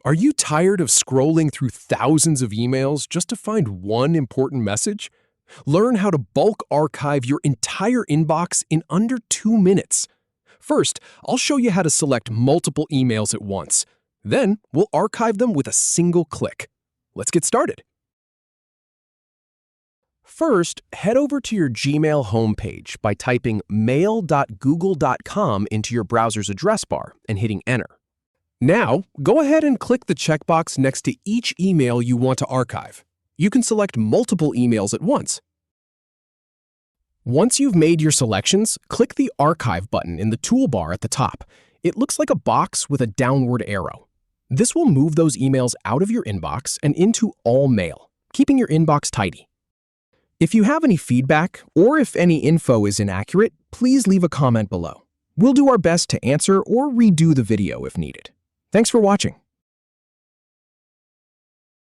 Are you tired of scrolling through thousands of emails just to find one important message? Learn how to bulk archive your entire inbox in under 2 minutes. First, I'll show you how to select multiple emails at once. Then, we'll archive them with a single click. Let's get started. First, head over to your Gmail homepage by typing mail.google.com into your browser's address bar and hitting enter. Now, go ahead and click the checkbox next to each email you want to archive. You can select multiple emails at once. Once you've made your selections, click the Archive button in the toolbar at the top. It looks like a box with a downward arrow. This will move those emails out of your inbox and into All Mail, keeping your inbox tidy. If you have any feedback, or if any info is inaccurate, please leave a comment below. We'll do our best to answer or redo the video if needed. Thanks for watching.